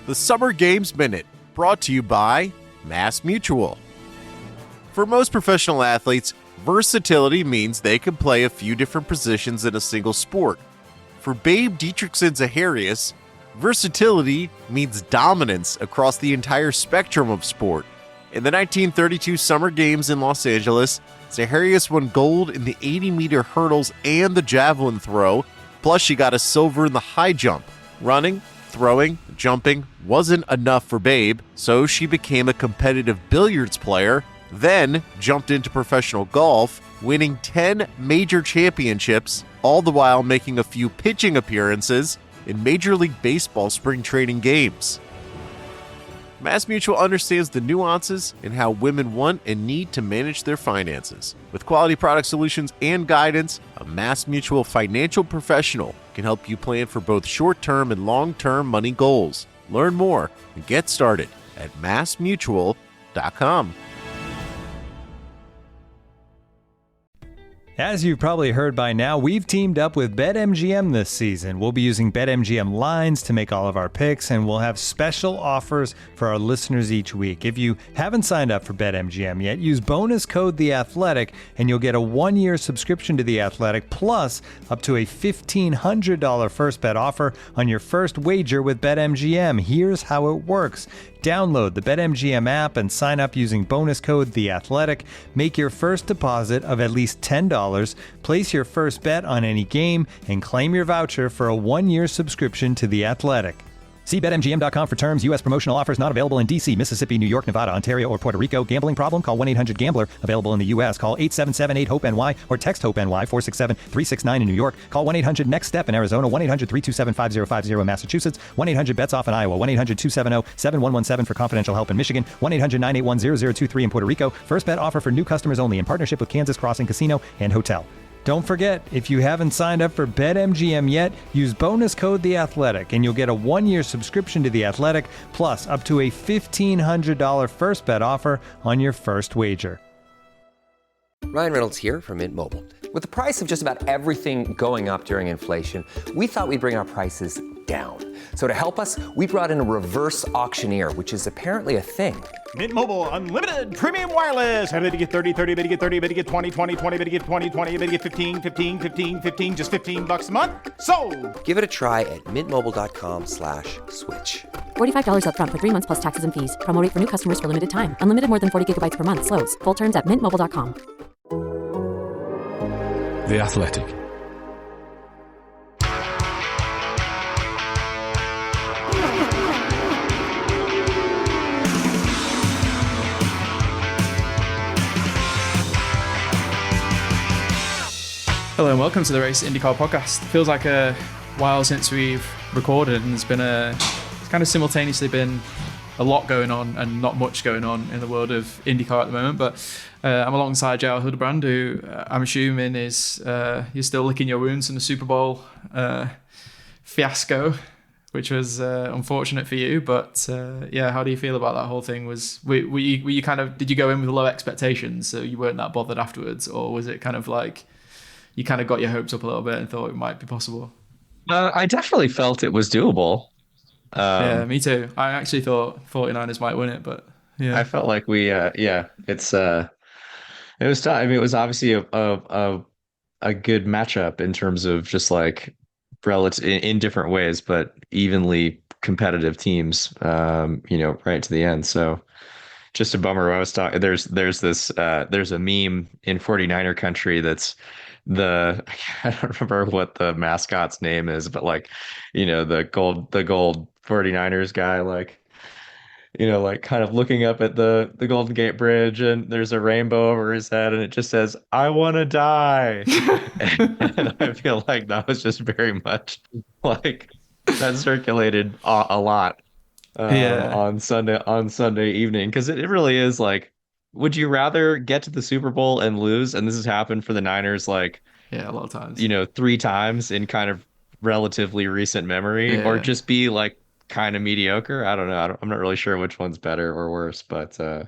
The Summer Games Minute, brought to you by Mass Mutual. For most professional athletes, versatility means they can play a few different positions in a single sport. For Babe Dietrichson-Zaharias, versatility means dominance across the entire spectrum of sport. In the 1932 Summer Games in Los Angeles, Zaharias won gold in the 80-meter hurdles and the javelin throw, plus she got a silver in the high jump. Running, throwing, jumping wasn't enough for Babe, so she became a competitive billiards player, then jumped into professional golf, winning 10 major championships, all the while making a few pitching appearances in Major League Baseball spring training games. MassMutual understands the nuances in how women want and need to manage their finances. With quality product solutions and guidance, a MassMutual financial professional can help you plan for both short-term and long-term money goals. Learn more and get started at massmutual.com. As you've probably heard by now, we've teamed up with BetMGM this season. We'll be using BetMGM lines to make all of our picks, and we'll have special offers for our listeners each week. If you haven't signed up for BetMGM yet, use bonus code The Athletic, and you'll get a 1-year subscription to The Athletic, plus up to a $1,500 first bet offer on your first wager with BetMGM. Here's how it works. Download the BetMGM app and sign up using bonus code The Athletic. Make your first deposit of at least $10. Place your first bet on any game and claim your voucher for a 1-year subscription to The Athletic. See BetMGM.com for terms. U.S. promotional offers not available in D.C., Mississippi, New York, Nevada, Ontario, or Puerto Rico. Gambling problem? Call 1-800-GAMBLER. Available in the U.S. Call 877-8-HOPE-NY or text HOPE-NY 467-369 in New York. Call 1-800-NEXT-STEP in Arizona. 1-800-327-5050 in Massachusetts. 1-800-BETS-OFF in Iowa. 1-800-270-7117 for confidential help in Michigan. 1-800-981-0023 in Puerto Rico. First bet offer for new customers only in partnership with Kansas Crossing Casino and Hotel. Don't forget, if you haven't signed up for BetMGM yet, use bonus code The Athletic, and you'll get a 1-year subscription to The Athletic, plus up to a $1,500 first bet offer on your first wager. Ryan Reynolds here from Mint Mobile. With the price of just about everything going up during inflation, we thought we'd bring our prices down. So to help us, we brought in a reverse auctioneer, which is apparently a thing. Mint Mobile Unlimited Premium Wireless. How to get 30, 30, bit to get 30, bit to get 20, 20, 20, bit to get 20, 20, bit to get 15, 15, 15, 15, just $15 a month? Sold! Give it a try at mintmobile.com/switch. $45 up front for 3 months plus taxes and fees. Promo rate for new customers for limited time. Unlimited more than 40 gigabytes per month. Slows full terms at mintmobile.com. The Athletic. Hello and welcome to the Race IndyCar Podcast. It feels like a while since we've recorded, and it's kind of simultaneously been a lot going on and not much going on in the world of IndyCar at the moment. But I'm alongside JR Hildebrand, who I'm assuming is you're still licking your wounds from the Super Bowl fiasco, which was unfortunate for you. But yeah, how do you feel about that whole thing? Were you kind of, did you go in with low expectations so you weren't that bothered afterwards, or was it kind of like you kind of got your hopes up a little bit and thought it might be possible? I definitely felt it was doable. Yeah, me too. I actually thought 49ers might win it, but yeah, I felt like it was tough. I mean, it was obviously a good matchup in terms of just like relative in different ways, but evenly competitive teams, right to the end. So just a bummer. I was talking, there's a meme in 49er country that's I don't remember what the mascot's name is, but like, the gold 49ers guy, like, kind of looking up at the Golden Gate Bridge, and there's a rainbow over his head, and it just says, "I want to die." and I feel like that was just very much like that circulated a lot on Sunday evening, because it really is like, would you rather get to the Super Bowl and lose? And this has happened for the Niners, like, a lot of times, 3 times in kind of relatively recent memory, or just be like kind of mediocre. I don't know. I'm not really sure which one's better or worse, but a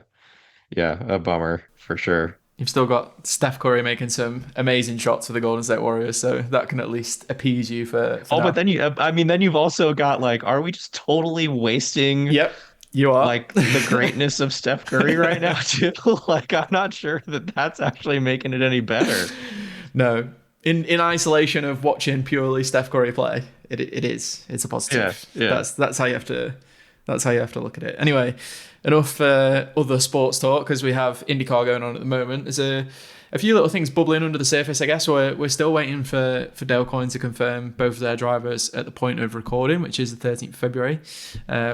bummer for sure. You've still got Steph Curry making some amazing shots for the Golden State Warriors, so that can at least appease you for Oh, now. but then then you've also got like, are we just totally wasting Yep, you are. like the greatness of Steph Curry right now too? Like, I'm not sure that that's actually making it any better. No, in isolation of watching purely Steph Curry play, it's a positive. Yeah. That's how you have to look at it. Anyway, enough other sports talk, because we have IndyCar going on at the moment. There's a few little things bubbling under the surface, I guess. We're still waiting for Dale Coyne to confirm both of their drivers at the point of recording, which is the 13th of February.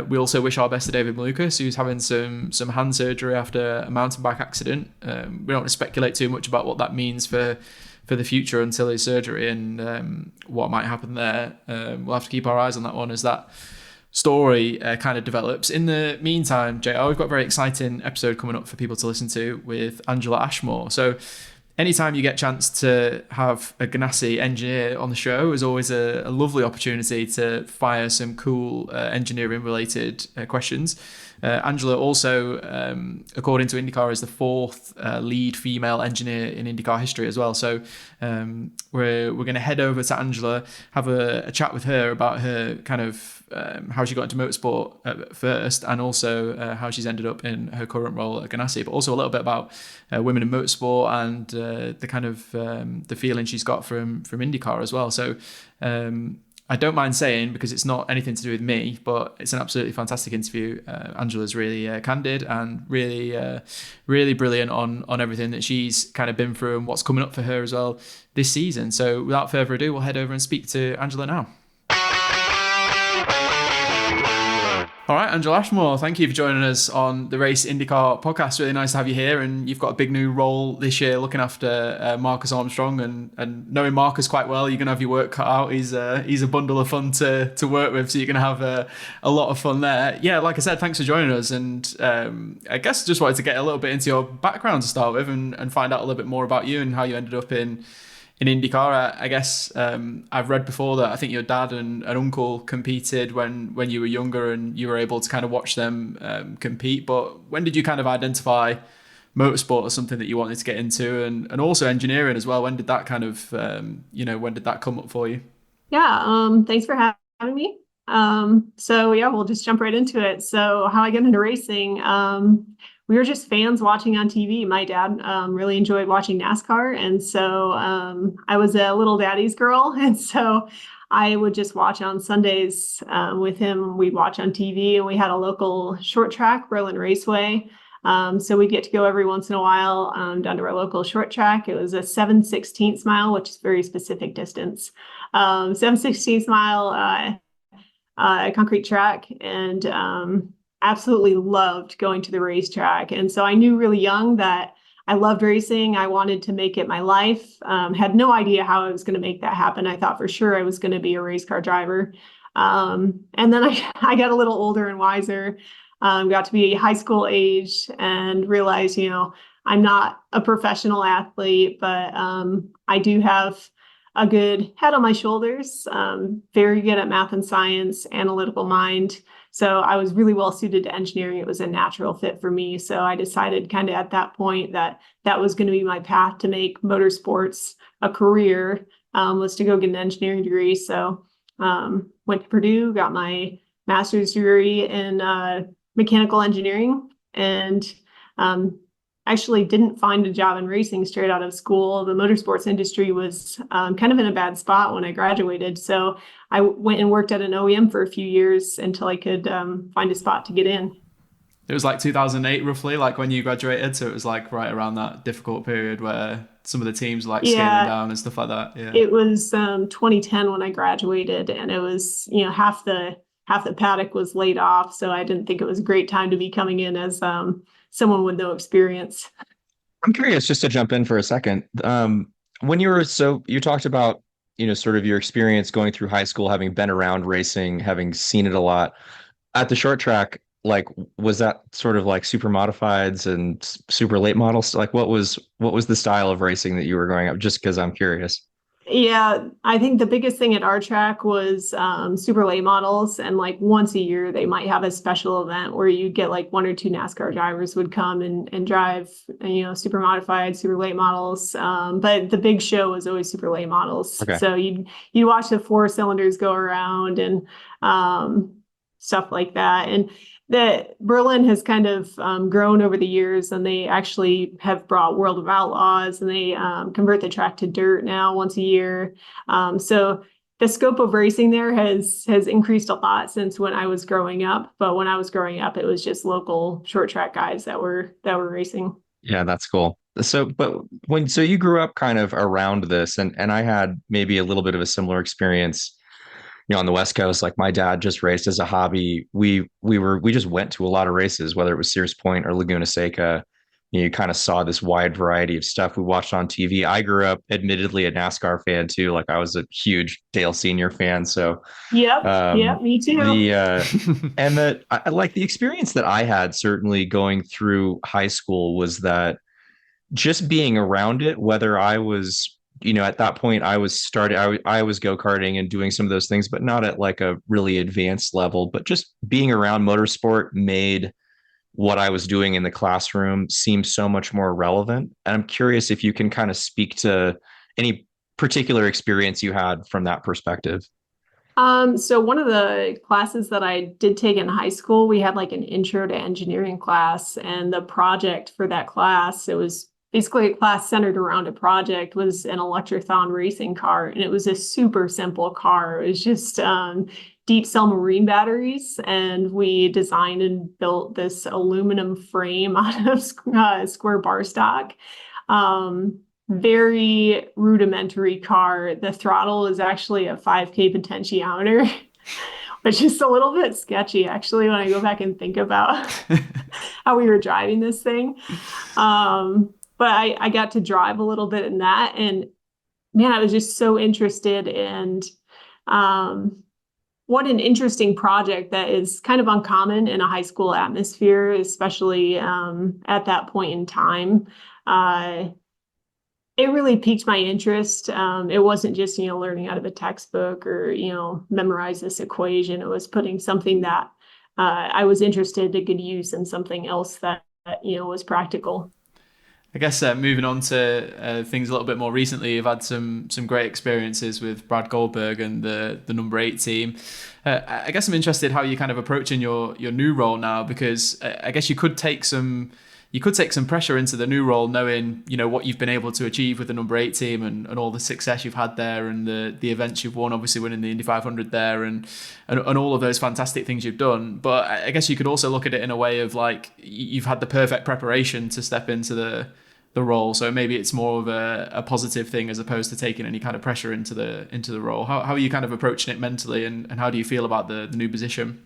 We also wish our best to David Malukas, who's having some hand surgery after a mountain bike accident. We don't want to speculate too much about what that means for the future until his surgery and what might happen there. We'll have to keep our eyes on that one as that story kind of develops. In the meantime, JR, we've got a very exciting episode coming up for people to listen to with Angela Ashmore. So anytime you get a chance to have a Ganassi engineer on the show is always a lovely opportunity to fire some cool engineering related questions. Angela also, according to IndyCar, is the fourth lead female engineer in IndyCar history as well. So we're going to head over to Angela, have a chat with her about her kind of how she got into motorsport at first, and also how she's ended up in her current role at Ganassi, but also a little bit about women in motorsport and the kind of the feeling she's got from IndyCar as well. So I don't mind saying, because it's not anything to do with me, but it's an absolutely fantastic interview. Angela's really candid and really brilliant on everything that she's kind of been through and what's coming up for her as well this season. So without further ado, we'll head over and speak to Angela now. All right, Angela Ashmore, thank you for joining us on the Race IndyCar Podcast. Really nice to have you here, and you've got a big new role this year looking after Marcus Armstrong, and knowing Marcus quite well, you're going to have your work cut out. He's a bundle of fun to work with, so you're going to have a lot of fun there. Yeah, like I said, thanks for joining us, and I guess just wanted to get a little bit into your background to start with and find out a little bit more about you and how you ended up in IndyCar. I guess I've read before that I think your dad and uncle competed when you were younger, and you were able to kind of watch them compete. But when did you kind of identify motorsport as something that you wanted to get into, and also engineering as well? When did that kind of, when did that come up for you? Yeah, thanks for having me. So yeah, we'll just jump right into it. So how I got into racing, we were just fans watching on TV. My dad really enjoyed watching NASCAR. And so I was a little daddy's girl. And so I would just watch on Sundays with him. We'd watch on TV, and we had a local short track, Berlin Raceway. So we'd get to go every once in a while down to our local short track. It was a 7/16 mile, which is a very specific distance. 7/16 mile concrete track, and absolutely loved going to the racetrack. And so I knew really young that I loved racing. I wanted to make it my life. Had no idea how I was going to make that happen. I thought for sure I was going to be a race car driver. And then I got a little older and wiser, got to be high school age, and realized, I'm not a professional athlete, but I do have a good head on my shoulders, very good at math and science, analytical mind. So I was really well suited to engineering. It was a natural fit for me. So I decided kind of at that point that was going to be my path to make motorsports a career, was to go get an engineering degree. So went to Purdue, got my master's degree in mechanical engineering, and actually didn't find a job in racing straight out of school. The motorsports industry was kind of in a bad spot when I graduated. So I went and worked at an OEM for a few years until I could find a spot to get in. It was like 2008 roughly, like when you graduated. So it was like right around that difficult period where some of the teams were like scaling down and stuff like that. Yeah. It was 2010 when I graduated, and it was, half the paddock was laid off. So I didn't think it was a great time to be coming in as someone with no experience. I'm curious, just to jump in for a second. When you talked about, sort of your experience going through high school, having been around racing, having seen it a lot at the short track, like, was that sort of like super modifieds and super late models? Like what was the style of racing that you were going up? Just because I'm curious. Yeah, I think the biggest thing at our track was super late models. And like once a year, they might have a special event where you get like one or two NASCAR drivers would come and drive, super modified, super late models. But the big show was always super late models. Okay. So you watch the four cylinders go around and stuff like that. And that Berlin has kind of grown over the years, and they actually have brought World of Outlaws, and they convert the track to dirt now once a year. So the scope of racing there has increased a lot since when I was growing up. But when I was growing up, it was just local short track guys that were racing. Yeah, that's cool. So you grew up kind of around this, and I had maybe a little bit of a similar experience. On the West Coast, like my dad just raced as a hobby. We just went to a lot of races, whether it was Sears Point or Laguna Seca. You kind of saw this wide variety of stuff we watched on TV. I grew up admittedly a NASCAR fan too. Like I was a huge Dale Senior fan. So yeah, me too. I like the experience that I had certainly going through high school was that just being around it, whether I was at that point I was go-karting and doing some of those things, but not at like a really advanced level. But just being around motorsport made what I was doing in the classroom seem so much more relevant. And I'm curious if you can kind of speak to any particular experience you had from that perspective. So one of the classes that I did take in high school, we had like an intro to engineering class, and the project for that class, it was basically a class centered around a project, was an Electrothon racing car. And it was a super simple car. It was just deep cell marine batteries. And we designed and built this aluminum frame out of square bar stock. Very rudimentary car. The throttle is actually a 5K potentiometer, which is a little bit sketchy, actually, when I go back and think about how we were driving this thing. But I got to drive a little bit in that, and man, I was just so interested in what an interesting project that is kind of uncommon in a high school atmosphere, especially at that point in time. It really piqued my interest. It wasn't just, learning out of a textbook or, memorize this equation. It was putting something that I was interested to good use in something else that was practical. I guess moving on to things a little bit more recently, you've had some great experiences with Brad Goldberg and the number 8 team. I guess I'm interested how you're kind of approaching your new role now, because I guess you could take some pressure into the new role, knowing what you've been able to achieve with the number 8 team and all the success you've had there, and the events you've won, obviously winning the Indy 500 there, and all of those fantastic things you've done. But I guess you could also look at it in a way of like you've had the perfect preparation to step into the role, so maybe it's more of a positive thing as opposed to taking any kind of pressure into the role. How are you kind of approaching it mentally, and how do you feel about the new position?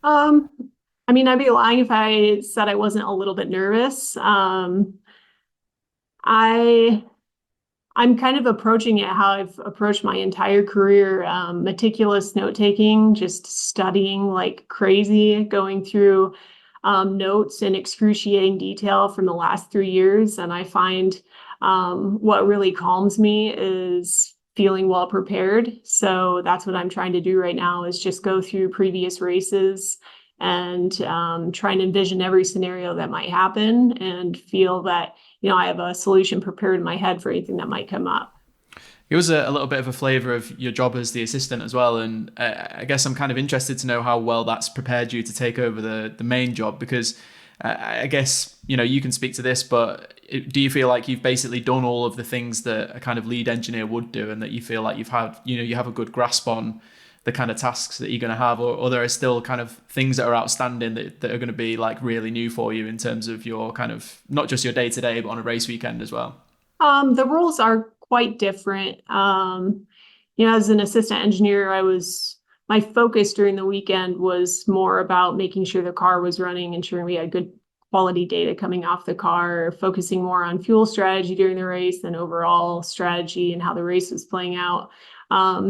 I mean, I'd be lying if I said I wasn't a little bit nervous. I'm kind of approaching it how I've approached my entire career, meticulous note-taking, just studying like crazy, going through notes in excruciating detail from the last 3 years. And I find what really calms me is feeling well prepared. So that's what I'm trying to do right now, is just go through previous races and try and envision every scenario that might happen and feel that, I have a solution prepared in my head for anything that might come up. It was a little bit of a flavor of your job as the assistant as well. And I guess I'm kind of interested to know how well that's prepared you to take over the main job, because I guess, you can speak to this, but do you feel like you've basically done all of the things that a kind of lead engineer would do, and that you feel like you have a good grasp on the kind of tasks that you're going to have, or there are still kind of things that are outstanding that are going to be like really new for you in terms of your kind of, not just your day-to-day, but on a race weekend as well? The roles are quite different. As an assistant engineer, my focus during the weekend was more about making sure the car was running, ensuring we had good quality data coming off the car, focusing more on fuel strategy during the race than overall strategy and how the race was playing out.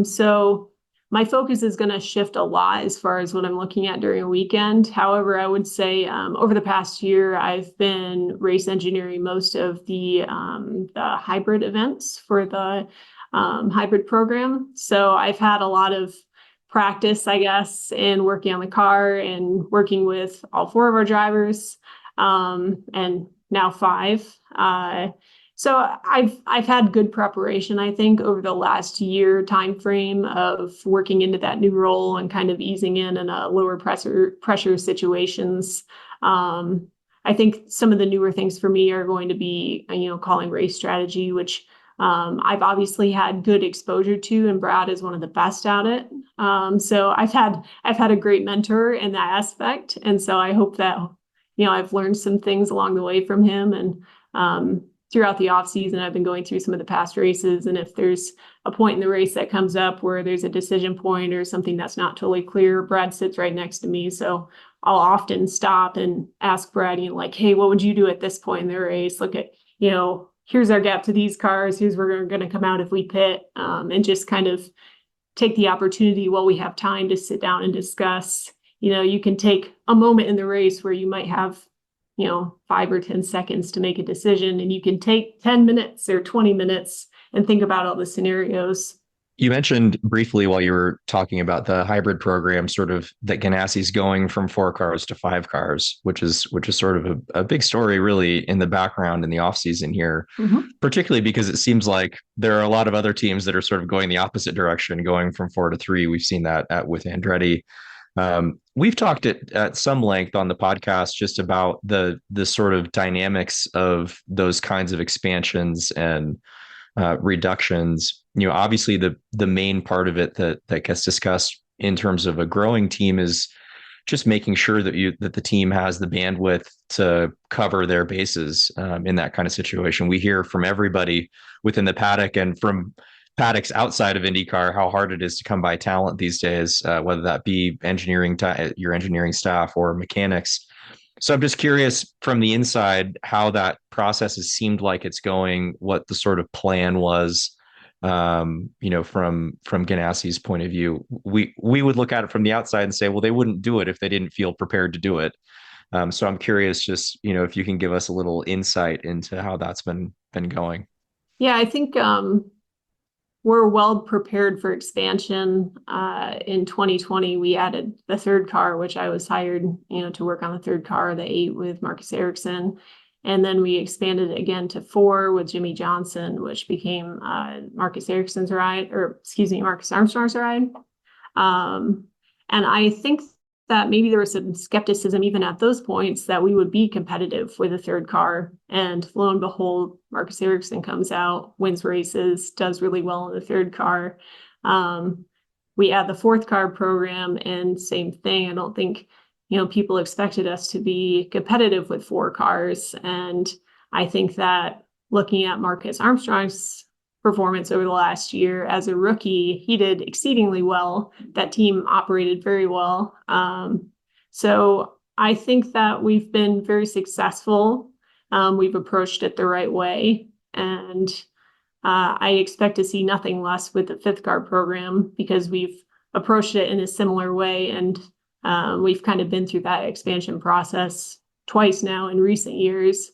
So my focus is going to shift a lot as far as what I'm looking at during a weekend. However, I would say over the past year, I've been race engineering most of the hybrid events for the hybrid program. So I've had a lot of practice, I guess, in working on the car and working with all 4 of our drivers, and now 5. So I've had good preparation, I think, over the last year time frame of working into that new role and kind of easing in a lower pressure situations. I think some of the newer things for me are going to be, calling race strategy, which I've obviously had good exposure to, and Brad is one of the best at it. So I've had a great mentor in that aspect, and so I hope that I've learned some things along the way from him. And throughout the off season, I've been going through some of the past races, and if there's a point in the race that comes up where there's a decision point or something that's not totally clear, Brad sits right next to me, so I'll often stop and ask Brad, like, hey, what would you do at this point in the race? Look at, here's our gap to these cars. Here's where we're going to come out if we pit, and just kind of take the opportunity while we have time to sit down and discuss. You can take a moment in the race where you might have, 5 or 10 seconds to make a decision, and you can take 10 minutes or 20 minutes and think about all the scenarios. You mentioned briefly while you were talking about the hybrid program, sort of that Ganassi's going from 4 cars to 5 cars, which is sort of a big story really in the background in the off season here, particularly because it seems like there are a lot of other teams that are sort of going the opposite direction, going from 4 to 3. We've seen that with Andretti. We've talked at some length on the podcast just about the sort of dynamics of those kinds of expansions and reductions. Obviously the main part of it that gets discussed in terms of a growing team is just making sure that the team has the bandwidth to cover their bases in that kind of situation. We hear from everybody within the paddock and from paddocks outside of IndyCar how hard it is to come by talent these days, whether that be your engineering staff or mechanics. So I'm just curious from the inside how that process has seemed like it's going, what the sort of plan was, from Ganassi's point of view. We would look at it from the outside and say, well, they wouldn't do it if they didn't feel prepared to do it. So I'm curious, just, if you can give us a little insight into how that's been going. Yeah, I think we're well prepared for expansion. In 2020, we added the 3rd car, which I was hired, to work on the 3rd car, the 8 with Marcus Ericsson. And then we expanded it again to 4 with Jimmy Johnson, which became Marcus Armstrong's ride. And I think that maybe there was some skepticism even at those points that we would be competitive with a 3rd car. And lo and behold, Marcus Ericsson comes out, wins races, does really well in the 3rd car. We add the 4th car program, and same thing. I don't think, people expected us to be competitive with 4 cars. And I think that looking at Marcus Armstrong's performance over the last year as a rookie, he did exceedingly well. That team operated very well. So I think that we've been very successful. We've approached it the right way. And I expect to see nothing less with the 5th car program, because we've approached it in a similar way. And we've kind of been through that expansion process twice now in recent years.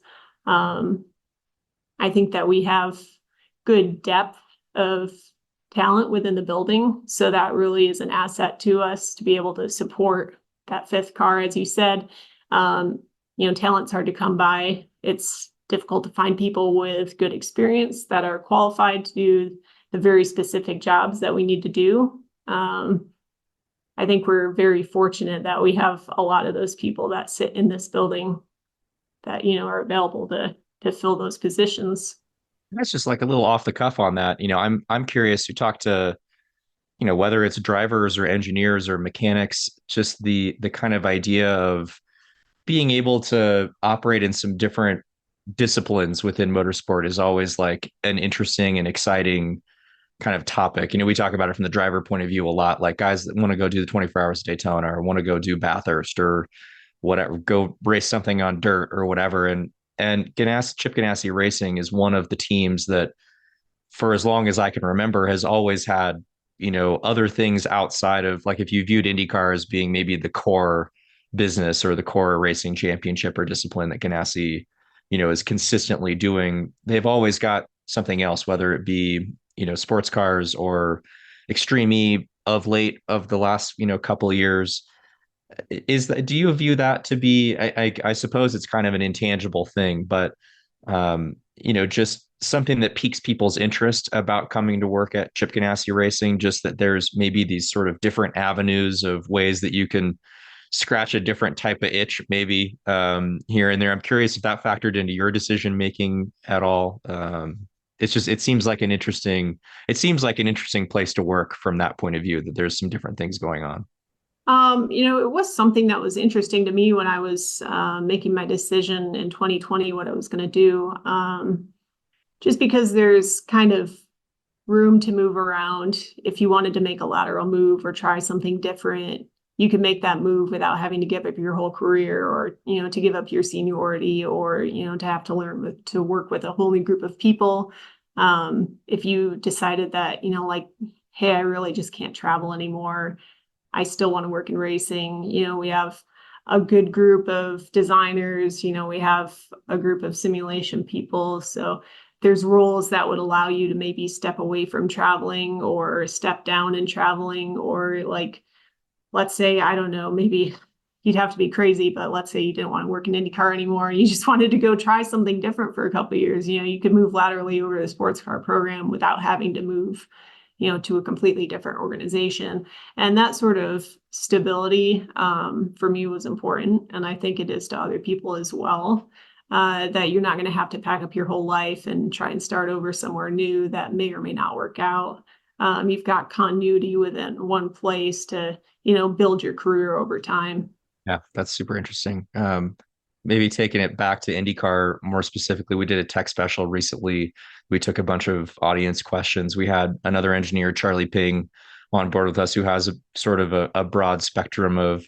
I think that we have good depth of talent within the building. So that really is an asset to us to be able to support that 5th car. As you said, talent's hard to come by. It's difficult to find people with good experience that are qualified to do the very specific jobs that we need to do. I think we're very fortunate that we have a lot of those people that sit in this building that, are available to fill those positions. That's just like a little off the cuff on that. I'm curious to talk to, whether it's drivers or engineers or mechanics, just the kind of idea of being able to operate in some different disciplines within motorsport is always like an interesting and exciting kind of topic. We talk about it from the driver point of view a lot, like guys that want to go do the 24 hours of Daytona or want to go do Bathurst or whatever, go race something on dirt or whatever. And Chip Ganassi Racing is one of the teams that, for as long as I can remember, has always had, other things outside of, like, if you viewed IndyCar as being maybe the core business or the core racing championship or discipline that Ganassi, is consistently doing, they've always got something else, whether it be, sports cars or Extreme E of late of the last, couple of years. Do you view that to be, I suppose it's kind of an intangible thing, but, just something that piques people's interest about coming to work at Chip Ganassi Racing, just that there's maybe these sort of different avenues of ways that you can scratch a different type of itch, maybe here and there. I'm curious if that factored into your decision making at all. It seems like an interesting place to work from that point of view, that there's some different things going on. It was something that was interesting to me when I was making my decision in 2020 what I was going to do. Just because there's kind of room to move around. If you wanted to make a lateral move or try something different, you could make that move without having to give up your whole career, or, to give up your seniority, or, to have to learn to work with a whole new group of people. If you decided that, hey, I really just can't travel anymore, I still want to work in racing. We have a good group of designers, we have a group of simulation people. So there's roles that would allow you to maybe step away from traveling or step down in traveling, or let's say, I don't know, maybe you'd have to be crazy, but let's say you didn't want to work in IndyCar anymore. You just wanted to go try something different for a couple of years. You could move laterally over to the sports car program without having to move, to a completely different organization. And that sort of stability for me was important. And I think it is to other people as well, that you're not going to have to pack up your whole life and try and start over somewhere new that may or may not work out. You've got continuity within one place to, build your career over time. Yeah, that's super interesting. Maybe taking it back to IndyCar more specifically, we did a tech special recently. We took a bunch of audience questions. We had another engineer, Charlie Ping, on board with us, who has a sort of a broad spectrum of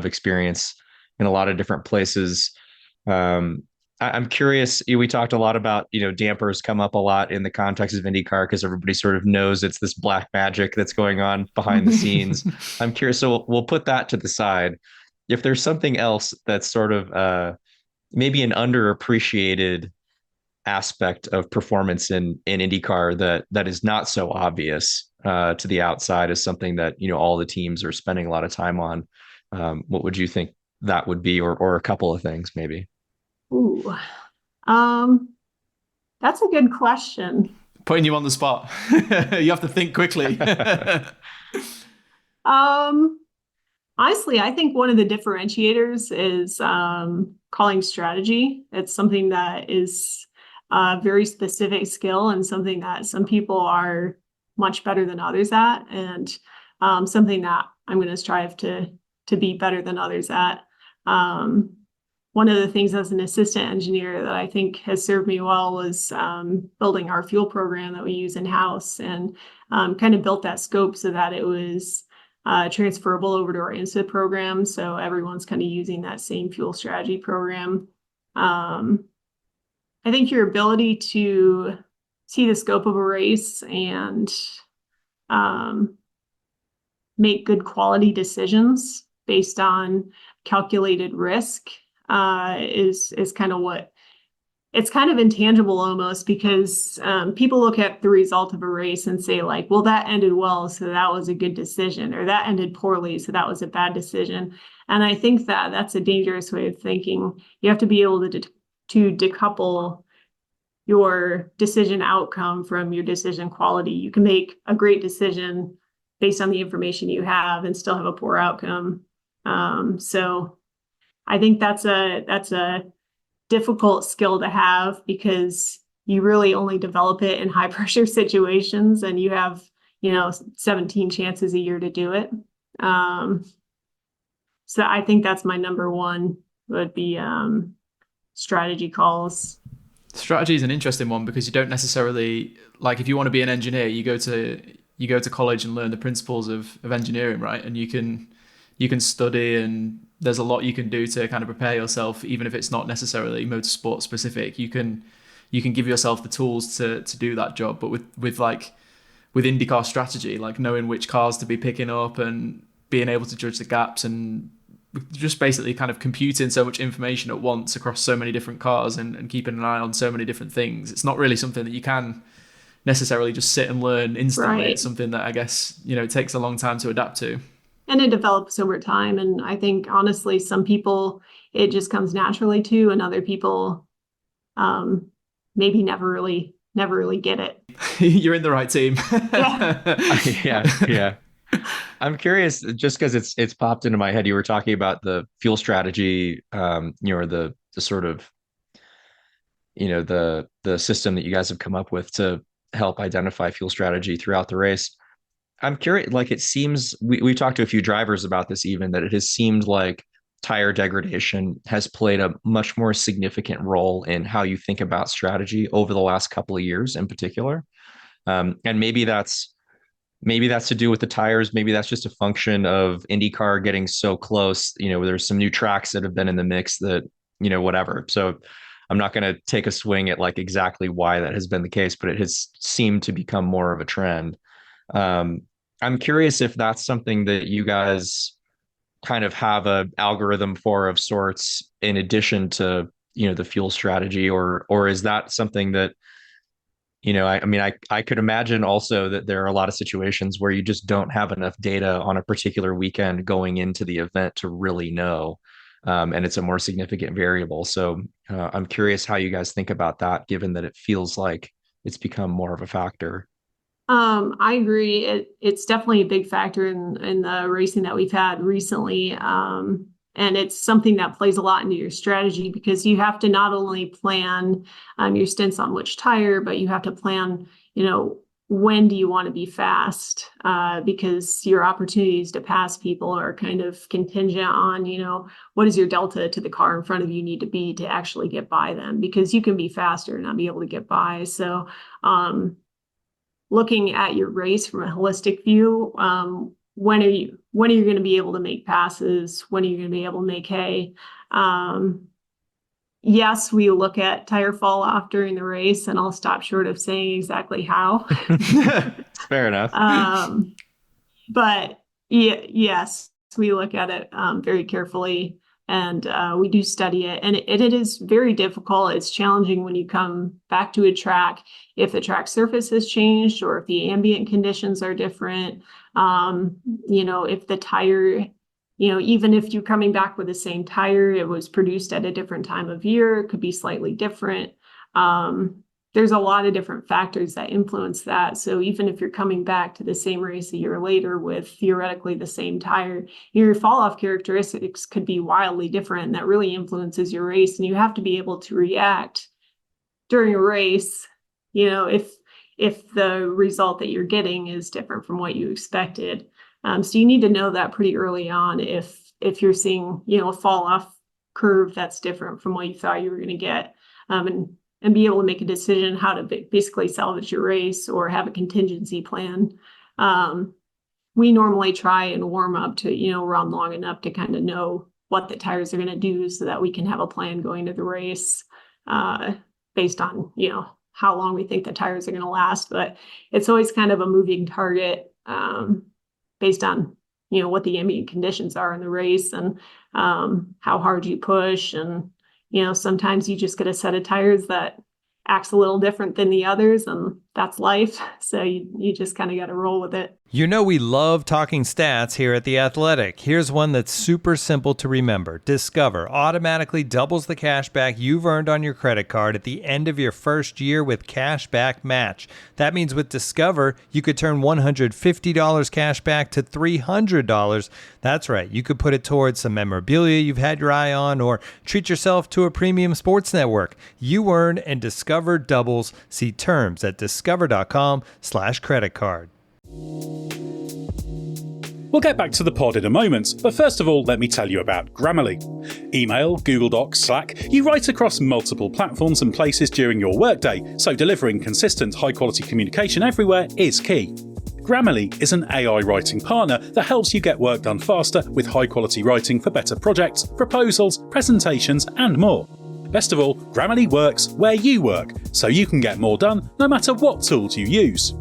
experience in a lot of different places. I'm curious, we talked a lot about, dampers come up a lot in the context of IndyCar because everybody sort of knows it's this black magic that's going on behind the scenes. I'm curious, so we'll put that to the side. If there's something else that's sort of maybe an underappreciated aspect of performance in IndyCar that is not so obvious to the outside as something that, all the teams are spending a lot of time on, what would you think that would be, or a couple of things maybe? Ooh, that's a good question. Putting you on the spot. You have to think quickly. Honestly, I think one of the differentiators is calling strategy. It's something that is a very specific skill and something that some people are much better than others at, and something that I'm going to strive to be better than others at. One of the things as an assistant engineer that I think has served me well was building our fuel program that we use in-house, and kind of built that scope so that it was transferable over to our INSA program. So everyone's kind of using that same fuel strategy program. I think your ability to see the scope of a race and make good quality decisions based on calculated risk is kind of what it's kind of intangible almost, because people look at the result of a race and say well, that ended well, so that was a good decision, or that ended poorly, so that was a bad decision. And I think that that's a dangerous way of thinking. You have to be able to decouple your decision outcome from your decision quality. You can make a great decision based on the information you have and still have a poor outcome. So I think that's a difficult skill to have, because you really only develop it in high pressure situations, and you have 17 chances a year to do it. So I think that's my number one, would be strategy calls. Strategy is an interesting one, because you don't necessarily, if you want to be an engineer, you go to college and learn the principles of engineering, right? And you can study, and there's a lot you can do to kind of prepare yourself, even if it's not necessarily motorsport specific. You can give yourself the tools to do that job. But with IndyCar strategy, knowing which cars to be picking up and being able to judge the gaps, and just basically kind of computing so much information at once across so many different cars, and keeping an eye on so many different things, it's not really something that you can necessarily just sit and learn instantly. Right. It's something that I guess, it takes a long time to adapt to. And it develops over time. And I think, honestly, some people it just comes naturally to, and other people maybe never really get it. You're in the right team. Yeah. I'm curious, just because it's popped into my head. You were talking about the fuel strategy, the sort of, the system that you guys have come up with to help identify fuel strategy throughout the race. I'm curious, like, it seems we talked to a few drivers about this, even that it has seemed like tire degradation has played a much more significant role in how you think about strategy over the last couple of years in particular. And maybe that's to do with the tires. Maybe that's just a function of IndyCar getting so close. There's some new tracks that have been in the mix that, whatever. So I'm not going to take a swing at like exactly why that has been the case, but it has seemed to become more of a trend. I'm curious if that's something that you guys kind of have a algorithm for of sorts in addition to, the fuel strategy, or is that something that, I could imagine also that there are a lot of situations where you just don't have enough data on a particular weekend going into the event to really know. And it's a more significant variable. So I'm curious how you guys think about that, given that it feels like it's become more of a factor. I agree. It's definitely a big factor in the racing that we've had recently. And it's something that plays a lot into your strategy, because you have to not only plan your stints on which tire, but you have to plan, when do you want to be fast? Because your opportunities to pass people are kind of contingent on, what is your delta to the car in front of you need to be to actually get by them, because you can be faster and not be able to get by. So, looking at your race from a holistic view, when are you going to be able to make passes? When are you going to be able to make hay? Yes, we look at tire fall off during the race, and I'll stop short of saying exactly how. Fair enough. But yes, we look at it very carefully, and we do study it. And it is very difficult. It's challenging when you come back to a track, if the track surface has changed or if the ambient conditions are different. If the tire, even if you're coming back with the same tire, it was produced at a different time of year, it could be slightly different. There's a lot of different factors that influence that. So even if you're coming back to the same race a year later with theoretically the same tire, your fall off characteristics could be wildly different. And that really influences your race. And you have to be able to react during a race, if the result that you're getting is different from what you expected. So you need to know that pretty early on if you're seeing, a fall off curve that's different from what you thought you were going to get, and be able to make a decision how to basically salvage your race or have a contingency plan. We normally try and warm up to, run long enough to kind of know what the tires are going to do so that we can have a plan going to the race based on, how long we think the tires are going to last. But it's always kind of a moving target based on, what the ambient conditions are in the race and how hard you push. And, sometimes you just get a set of tires that acts a little different than the others, and that's life. So you just kind of got to roll with it. We love talking stats here at The Athletic. Here's one that's super simple to remember. Discover automatically doubles the cash back you've earned on your credit card at the end of your first year with cash back match. That means with Discover, you could turn $150 cash back to $300. That's right. You could put it towards some memorabilia you've had your eye on, or treat yourself to a premium sports network. You earn, and Discover doubles. See terms at discover.com/credit card. We'll get back to the pod in a moment, but first of all, let me tell you about Grammarly. Email, Google Docs, Slack, you write across multiple platforms and places during your workday, so delivering consistent, high-quality communication everywhere is key. Grammarly is an AI writing partner that helps you get work done faster with high-quality writing for better projects, proposals, presentations, and more. Best of all, Grammarly works where you work, so you can get more done no matter what tools you use.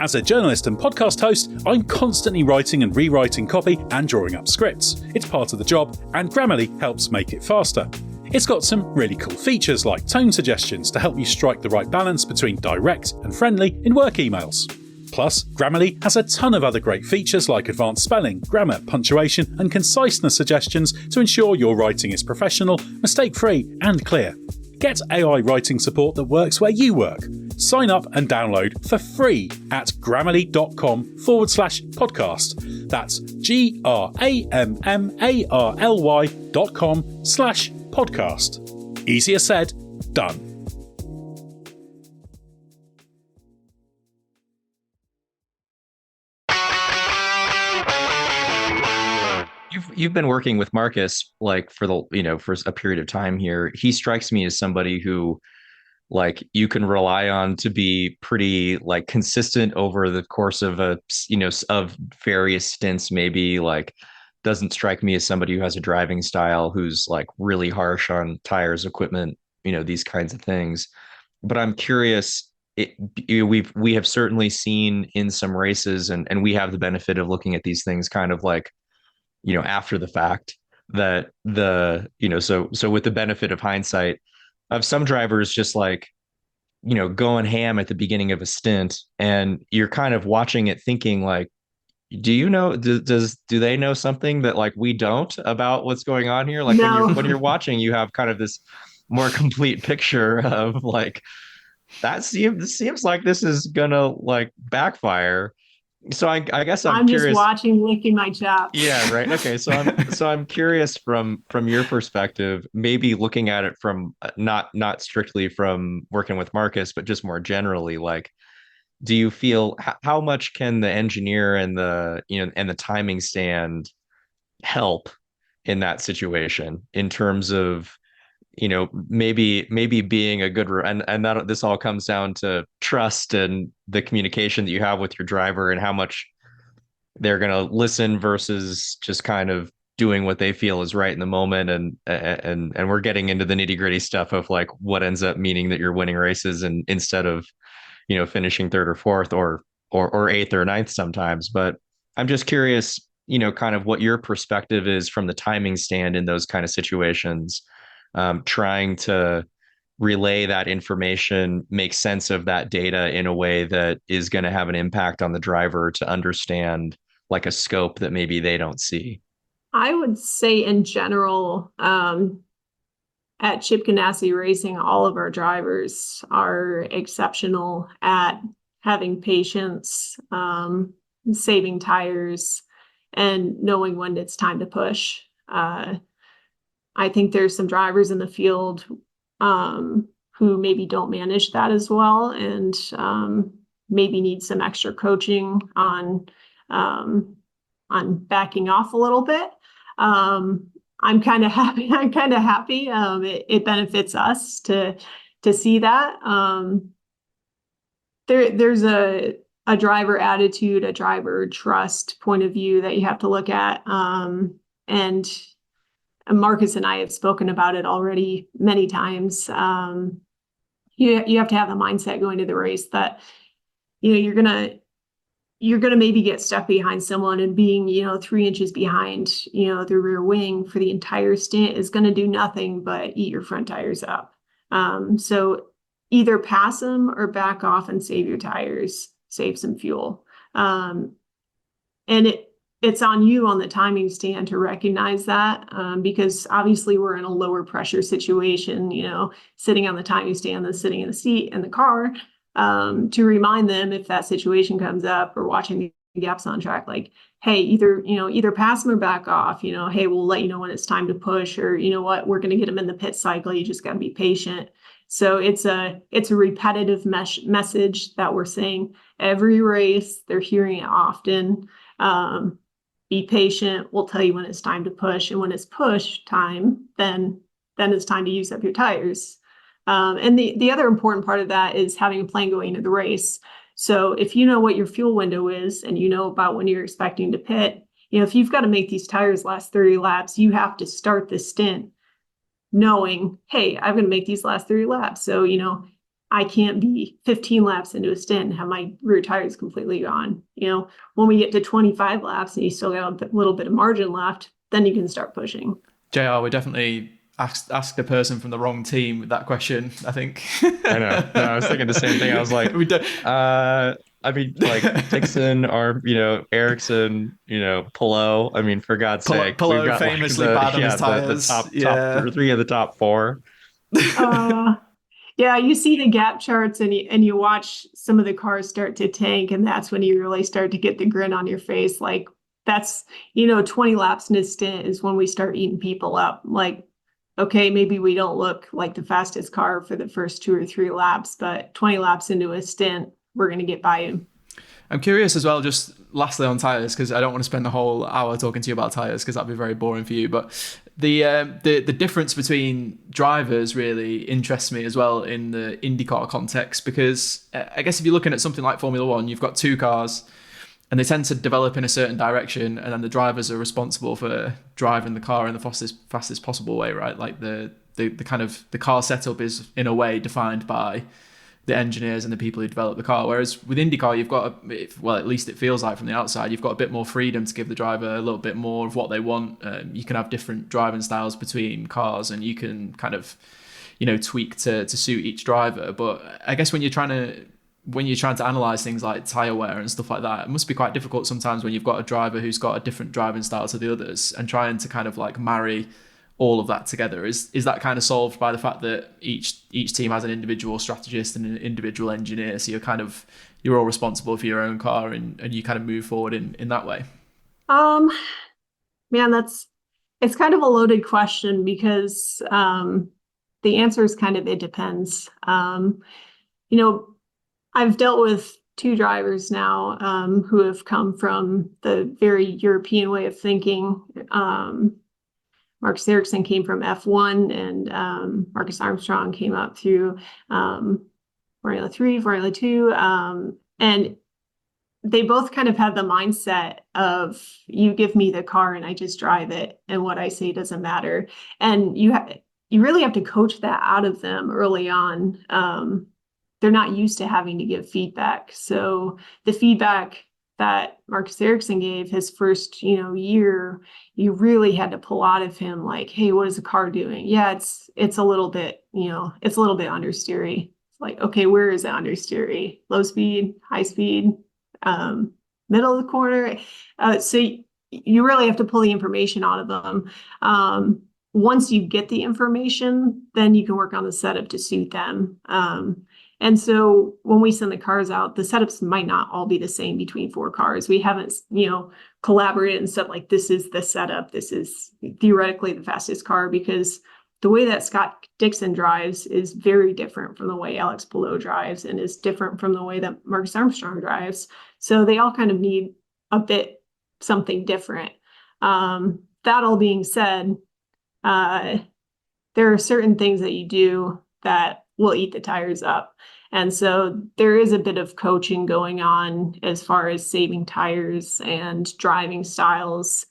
As a journalist and podcast host, I'm constantly writing and rewriting copy and drawing up scripts. It's part of the job, and Grammarly helps make it faster. It's got some really cool features like tone suggestions to help you strike the right balance between direct and friendly in work emails. Plus, Grammarly has a ton of other great features like advanced spelling, grammar, punctuation, and conciseness suggestions to ensure your writing is professional, mistake-free, and clear. Get AI writing support that works where you work. Sign up and download for free at grammarly.com/podcast. That's GRAMMARLY.com/podcast. Easier said, done. You've been working with Marcus like for a period of time here. He strikes me as somebody who like you can rely on to be pretty like consistent over the course of of various stints. Maybe like doesn't strike me as somebody who has a driving style who's like really harsh on tires, equipment, these kinds of things. But I'm curious. We have certainly seen in some races, and we have the benefit of looking at these things kind of like after the fact that so with the benefit of hindsight of some drivers just like, going ham at the beginning of a stint, and you're kind of watching it thinking like, do they know something that like we don't about what's going on here? Like No. when you're watching, you have kind of this more complete picture of like, seems like this is gonna like backfire. So I guess I'm curious. Just watching, licking my chops. Yeah, right. Okay, so I'm curious from your perspective, maybe looking at it from not strictly from working with Marcus, but just more generally. Like, do you feel how much can the engineer and the timing stand help in that situation in terms of maybe being a good and that this all comes down to trust and the communication that you have with your driver and how much they're going to listen versus just kind of doing what they feel is right in the moment. And we're getting into the nitty-gritty stuff of like what ends up meaning that you're winning races and instead of finishing third or fourth or eighth or ninth sometimes. But I'm just curious, kind of what your perspective is from the timing stand in those kind of situations. Trying to relay that information, make sense of that data in a way that is going to have an impact on the driver to understand like a scope that maybe they don't see. I would say in general, at Chip Ganassi Racing, all of our drivers are exceptional at having patience, saving tires, and knowing when it's time to push. I think there's some drivers in the field who maybe don't manage that as well, and maybe need some extra coaching on backing off a little bit. I'm kind of happy. It benefits us to see that. There's a driver attitude, a driver trust point of view that you have to look at, and Marcus and I have spoken about it already many times. You have to have the mindset going to the race that, you're gonna maybe get stuck behind someone, and being, 3 inches behind, the rear wing for the entire stint is going to do nothing but eat your front tires up. So either pass them or back off and save your tires, save some fuel. And it's on you on the timing stand to recognize that, because obviously we're in a lower pressure situation, sitting on the timing stand than sitting in the seat in the car, to remind them if that situation comes up, or watching the gaps on track, like, hey, either pass them or back off, hey, we'll let you know when it's time to push, or what, we're going to get them in the pit cycle. You just got to be patient. So it's a repetitive message that we're saying every race. They're hearing it often. Be patient. We'll tell you when it's time to push, and when it's push time, then it's time to use up your tires. And the other important part of that is having a plan going into the race. So if you know what your fuel window is, and you know about when you're expecting to pit, if you've got to make these tires last 30 laps, you have to start the stint knowing, hey, I'm going to make these last 30 laps. So, I can't be 15 laps into a stint and have my rear tires completely gone. When we get to 25 laps and you still got a little bit of margin left, then you can start pushing. JR, we're definitely asked a person from the wrong team with that question, I think. I know. No, I was thinking the same thing. I was like, I mean, like Dixon or, Ericsson, Pillow. I mean, for God's sake. Pillow we've got famously bad on his tires. The top 3 of the top 4. Yeah, you see the gap charts and you watch some of the cars start to tank, and that's when you really start to get the grin on your face. Like, that's, 20 laps in a stint is when we start eating people up. Like, okay, maybe we don't look like the fastest car for the first 2 or 3 laps, but 20 laps into a stint, we're going to get by you. I'm curious as well, just lastly on tyres, because I don't want to spend a whole hour talking to you about tyres because that'd be very boring for you. But the difference between drivers really interests me as well in the IndyCar context, because I guess if you're looking at something like Formula One, you've got 2 cars and they tend to develop in a certain direction, and then the drivers are responsible for driving the car in the fastest possible way, right? Like the kind of the car setup is in a way defined by the engineers and the people who develop the car. Whereas with IndyCar, you've got, at least it feels like from the outside, you've got a bit more freedom to give the driver a little bit more of what they want. You can have different driving styles between cars, and you can kind of, tweak to suit each driver. But I guess when you're trying to analyze things like tire wear and stuff like that, it must be quite difficult sometimes when you've got a driver who's got a different driving style to the others, and trying to kind of like marry all of that together. Is that kind of solved by the fact that each team has an individual strategist and an individual engineer, so you're all responsible for your own car, and you kind of move forward in that way? Man, it's kind of a loaded question, because the answer is kind of, it depends. I've dealt with 2 drivers now who have come from the very European way of thinking. Marcus Ericsson came from F1, and Marcus Armstrong came up through Formula 3, Formula 2. And they both kind of have the mindset of, you give me the car and I just drive it, and what I say doesn't matter. And you really have to coach that out of them early on. They're not used to having to give feedback. So the feedback that Marcus Ericsson gave his first, year, you really had to pull out of him, like, hey, what is the car doing? Yeah, it's a little bit, it's a little bit understeery. It's like, okay, where is it understeery? Low speed, high speed, middle of the corner. So you really have to pull the information out of them. Once you get the information, then you can work on the setup to suit them. And so when we send the cars out, the setups might not all be the same between 4 cars. We haven't, collaborated and said, like, this is the setup. This is theoretically the fastest car, because the way that Scott Dixon drives is very different from the way Alex Palou drives, and is different from the way that Marcus Armstrong drives. So they all kind of need a bit something different. That all being said, there are certain things that you do that will eat the tires up. And so there is a bit of coaching going on as far as saving tires and driving styles.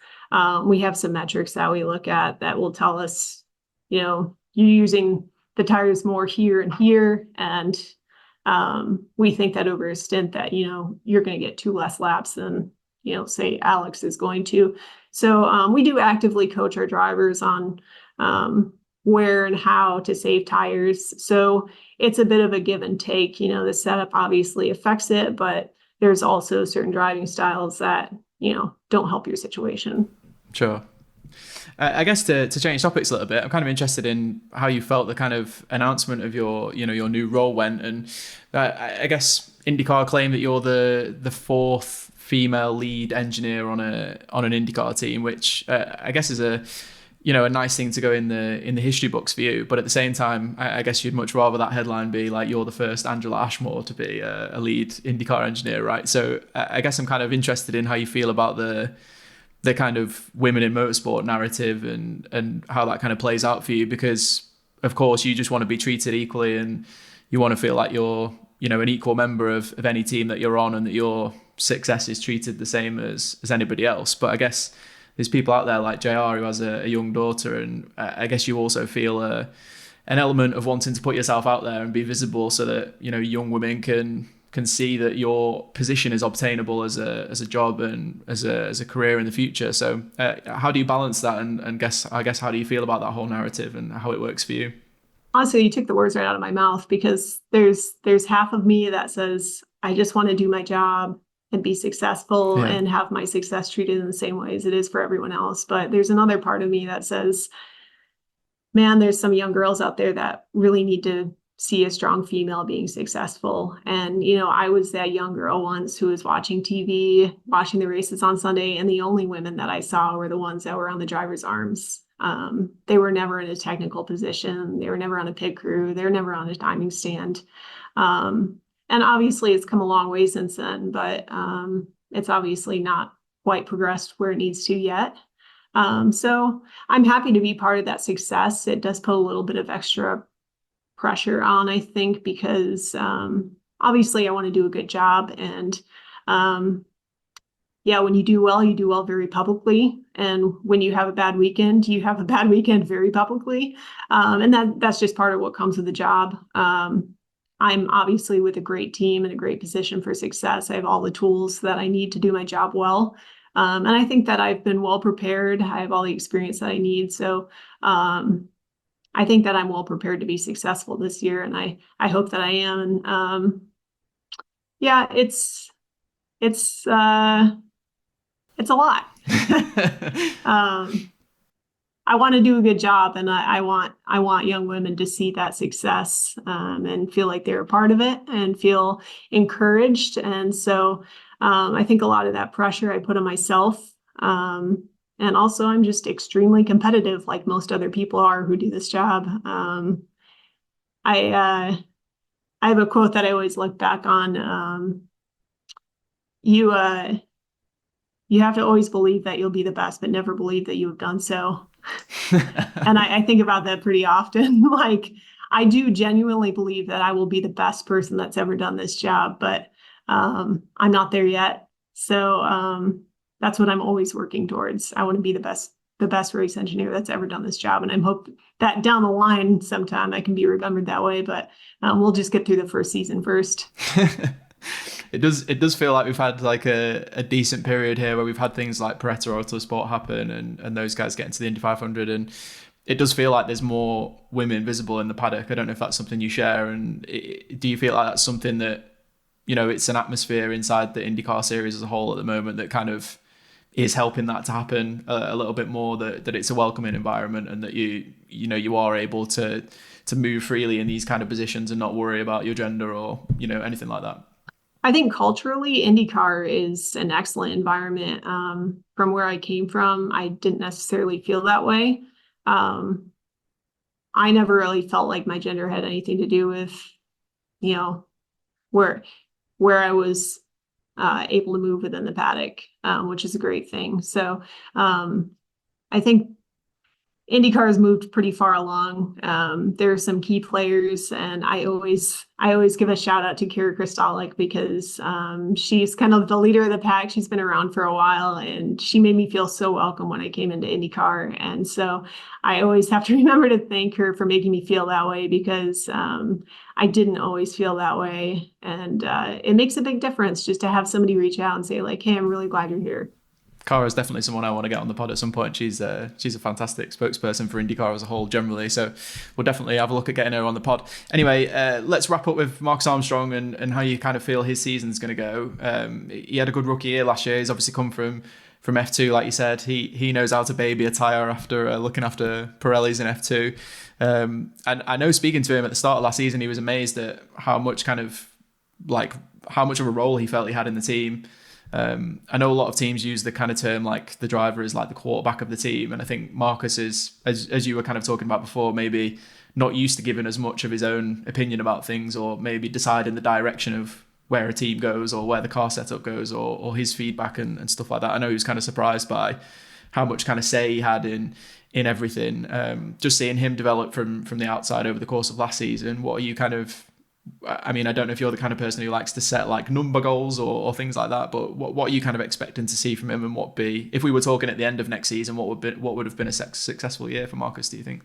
We have some metrics that we look at that will tell us, you're using the tires more here and here. And we think that over a stint that, you're going to get 2 less laps than, say Alex is going to. So we do actively coach our drivers on where and how to save tires. So it's a bit of a give and take. The setup obviously affects it, but there's also certain driving styles that, don't help your situation. Sure. I guess to change topics a little bit, I'm kind of interested in how you felt the kind of announcement of your new role went. And I guess IndyCar claim that you're the 4th female lead engineer on an IndyCar team, which I guess is a nice thing to go in the history books for you. But at the same time, I guess you'd much rather that headline be like, you're the first Angela Ashmore to be a lead IndyCar engineer, right? So I guess I'm kind of interested in how you feel about the kind of women in motorsport narrative and how that kind of plays out for you, because of course you just want to be treated equally, and you want to feel like you're, an equal member of any team that you're on, and that your success is treated the same as anybody else. But I guess there's people out there like JR who has a young daughter, and I guess you also feel an element of wanting to put yourself out there and be visible, so that young women can can see that your position is obtainable as a job and as a career in the future. So how do you balance that? And I guess how do you feel about that whole narrative and how it works for you? Honestly, you took the words right out of my mouth, because there's half of me that says, I just want to do my job and be successful and have my success treated in the same way as it is for everyone else. But there's another part of me that says, man, there's some young girls out there that really need to see a strong female being successful. And, I was that young girl once who was watching TV, watching the races on Sunday, and the only women that I saw were the ones that were on the driver's arms. They were never in a technical position. They were never on a pit crew. They were never on a timing stand. And obviously it's come a long way since then, but it's obviously not quite progressed where it needs to yet. So I'm happy to be part of that success. It does put a little bit of extra pressure on, I think, because obviously I want to do a good job. And when you do well very publicly. And when you have a bad weekend, you have a bad weekend very publicly. And that's just part of what comes with the job. I'm obviously with a great team and a great position for success. I have all the tools that I need to do my job well. And I think that I've been well prepared. I have all the experience that I need. So I think that I'm well prepared to be successful this year. And I hope that I am. And it's a lot. I want to do a good job, and I want young women to see that success and feel like they're a part of it and feel encouraged. And so I think a lot of that pressure I put on myself. And also I'm just extremely competitive, like most other people are who do this job. I have a quote that I always look back on. You have to always believe that you'll be the best, but never believe that you have done so. And I think about that pretty often. Like, I do genuinely believe that I will be the best person that's ever done this job, but I'm not there yet. So that's what I'm always working towards. I want to be the best race engineer that's ever done this job. And I'm hoping that down the line sometime I can be remembered that way, but we'll just get through the first season first. It does feel like we've had like a decent period here where we've had things like Paretta Autosport happen and those guys get into the Indy 500, and it does feel like there's more women visible in the paddock. I don't know if that's something you share, and do you feel like that's something that, it's an atmosphere inside the IndyCar series as a whole at the moment that kind of is helping that to happen a little bit more, that it's a welcoming environment and that you are able to move freely in these kind of positions and not worry about your gender or anything like that? I think culturally, IndyCar is an excellent environment. From where I came from, I didn't necessarily feel that way. I never really felt like my gender had anything to do with, where I was able to move within the paddock, which is a great thing. So I think IndyCar has moved pretty far along. There are some key players, and I always give a shout out to Kira Kristalik because she's kind of the leader of the pack. She's been around for a while, and she made me feel so welcome when I came into IndyCar. And so I always have to remember to thank her for making me feel that way, because I didn't always feel that way. And it makes a big difference just to have somebody reach out and say like, hey, I'm really glad you're here. Cara is definitely someone I want to get on the pod at some point. She's a fantastic spokesperson for IndyCar as a whole generally. So we'll definitely have a look at getting her on the pod. Anyway, let's wrap up with Marcus Armstrong and how you kind of feel his season's going to go. He had a good rookie year last year. He's obviously come from F2, like you said. He knows how to baby a tyre after looking after Pirellis in F2. And I know speaking to him at the start of last season, he was amazed at how much of a role he felt he had in the team. I know a lot of teams use the kind of term like the driver is like the quarterback of the team, and I think Marcus is, as you were kind of talking about before, maybe not used to giving as much of his own opinion about things, or maybe deciding the direction of where a team goes or where the car setup goes, or his feedback and stuff like that. I know he was kind of surprised by how much kind of say he had in everything. Just seeing him develop from the outside over the course of last season, what are you kind of, I mean, I don't know if you're the kind of person who likes to set like number goals or things like that, but what are you kind of expecting to see from him, and what be, if we were talking at the end of next season, what would have been a successful year for Marcus, do you think?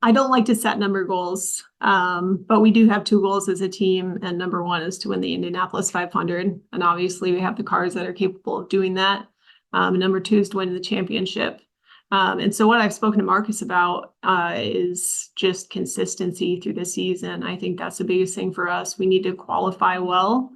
I don't like to set number goals, but we do have 2 goals as a team. And number 1 is to win the Indianapolis 500. And obviously we have the cars that are capable of doing that. And number 2 is to win the championship. And so what I've spoken to Marcus about is just consistency through the season. I think that's the biggest thing for us. We need to qualify well.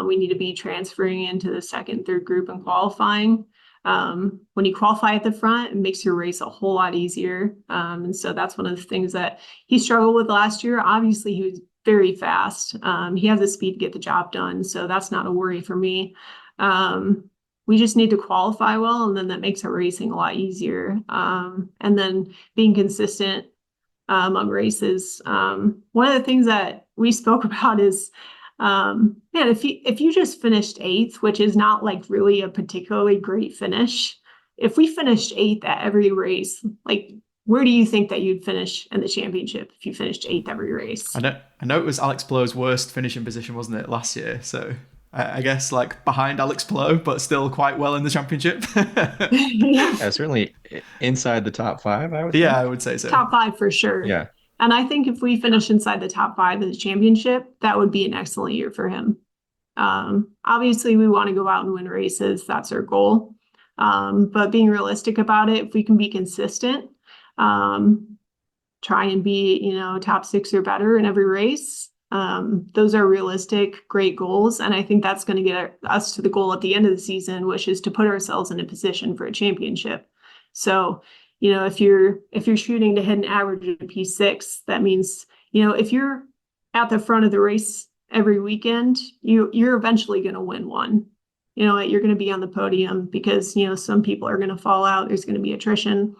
We need to be transferring into the second, third group and qualifying. When you qualify at the front, it makes your race a whole lot easier. And so that's one of the things that he struggled with last year. Obviously, he was very fast. He has the speed to get the job done. So that's not a worry for me. We just need to qualify well, and then that makes our racing a lot easier. And then being consistent among races. One of the things that we spoke about is, man, if you just finished 8th, which is not like really a particularly great finish, if we finished 8th at every race, like where do you think that you'd finish in the championship if you finished 8th every race? I know it was Alex Plough's worst finishing position, wasn't it, last year? So I guess like behind Alex Plough, but still quite well in the championship. Yeah, certainly inside the top 5, I would think. Yeah, I would say so. Top 5 for sure. Yeah. And I think if we finish inside the top 5 of the championship, that would be an excellent year for him. Obviously, we want to go out and win races. That's our goal. But being realistic about it, if we can be consistent, try and be, top 6 or better in every race. Those are realistic, great goals. And I think that's going to get us to the goal at the end of the season, which is to put ourselves in a position for a championship. So, if you're shooting to hit an average of P6, that means, if you're at the front of the race every weekend, you're eventually going to win one. You're going to be on the podium because, some people are going to fall out. There's going to be attrition.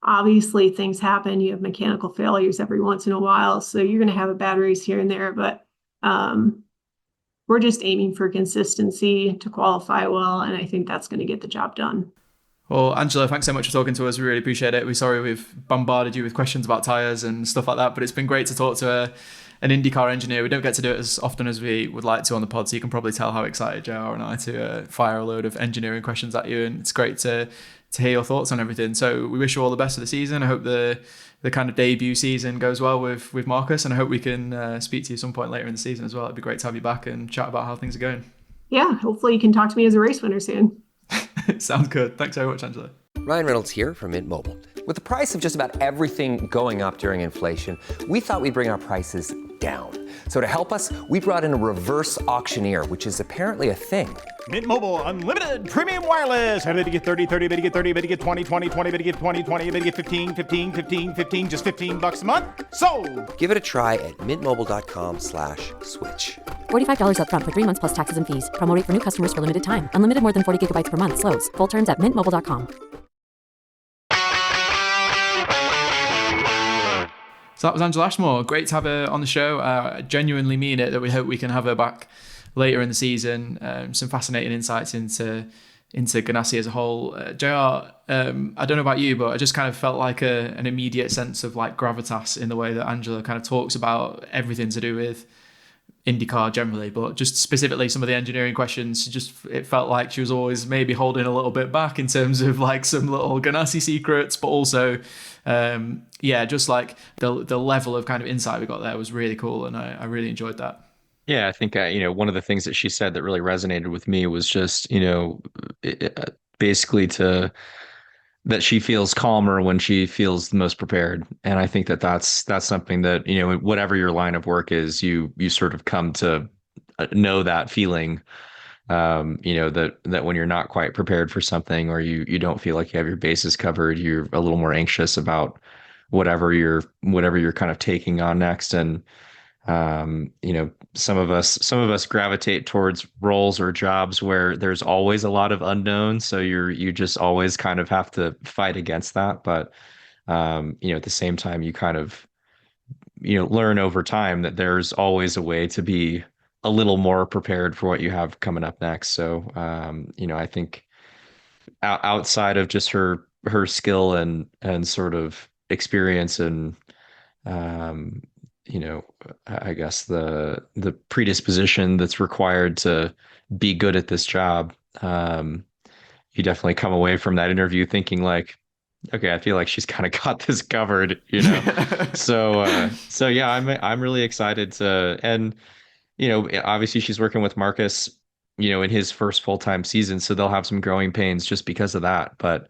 Obviously things happen. You have mechanical failures every once in a while. So you're going to have a bad race here and there, but we're just aiming for consistency to qualify well. And I think that's going to get the job done. Well, Angela, thanks so much for talking to us. We really appreciate it. We're sorry we've bombarded you with questions about tyres and stuff like that, but it's been great to talk to an IndyCar engineer. We don't get to do it as often as we would like to on the pod, so you can probably tell how excited JR and I to fire a load of engineering questions at you, and it's great to hear your thoughts on everything. So we wish you all the best for the season. I hope the kind of debut season goes well with Marcus, and I hope we can speak to you some point later in the season as well. It'd be great to have you back and chat about how things are going. Yeah, hopefully you can talk to me as a race winner soon. Sounds good. Thanks very much, Angela. Ryan Reynolds here from Mint Mobile. With the price of just about everything going up during inflation, we thought we'd bring our prices down. So to help us, we brought in a reverse auctioneer, which is apparently a thing. Mint Mobile Unlimited Premium Wireless. How to get 30, 30, bit to get 30, bit to get 20, 20, 20, bit to get 20, 20, bit to get 15, 15, 15, 15, just $15 a month? Sold! Give it a try at mintmobile.com/switch. $45 up front for 3 months plus taxes and fees. Promo rate for new customers for limited time. Unlimited more than 40 gigabytes per month slows. Full terms at mintmobile.com. So that was Angela Ashmore. Great to have her on the show. I genuinely mean it that we hope we can have her back later in the season. Some fascinating insights into Ganassi as a whole. JR, I don't know about you, but I just kind of felt like an immediate sense of like gravitas in the way that Angela kind of talks about everything to do with IndyCar generally, but just specifically some of the engineering questions. It felt like she was always maybe holding a little bit back in terms of like some little Ganassi secrets, but also just like the level of kind of insight we got there was really cool, and I really enjoyed that. Yeah, I think one of the things that she said that really resonated with me was just basically that she feels calmer when she feels the most prepared. And I think that's something that, whatever your line of work is, you sort of come to know that feeling, that when you're not quite prepared for something, or you don't feel like you have your bases covered, you're a little more anxious about whatever you're kind of taking on next. And, some of us gravitate towards roles or jobs where there's always a lot of unknowns. So you just always kind of have to fight against that. But, at the same time, you kind of, learn over time that there's always a way to be a little more prepared for what you have coming up next. So, I think outside of just her skill and sort of experience and, I guess the predisposition that's required to be good at this job, you definitely come away from that interview thinking like, okay, I feel like she's kind of got this covered, So yeah, I'm really excited to, and obviously she's working with Marcus, in his first full-time season, so they'll have some growing pains just because of that. But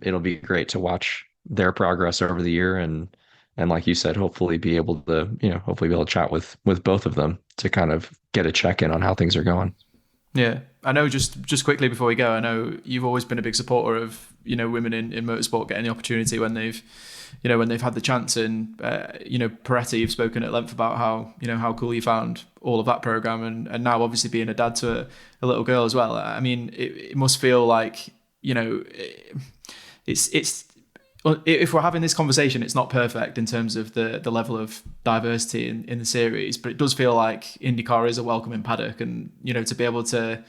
it'll be great to watch their progress over the year, and like you said, hopefully be able to chat with both of them to kind of get a check-in on how things are going. Yeah, I know. Just quickly before we go, I know you've always been a big supporter of women in motorsport getting the opportunity when they've had the chance. And Peretti, you've spoken at length about how cool you found all of that program, and now obviously being a dad to a little girl as well. I mean, it must feel like it's. If we're having this conversation, it's not perfect in terms of the level of diversity in the series, but it does feel like IndyCar is a welcoming paddock, and to be able to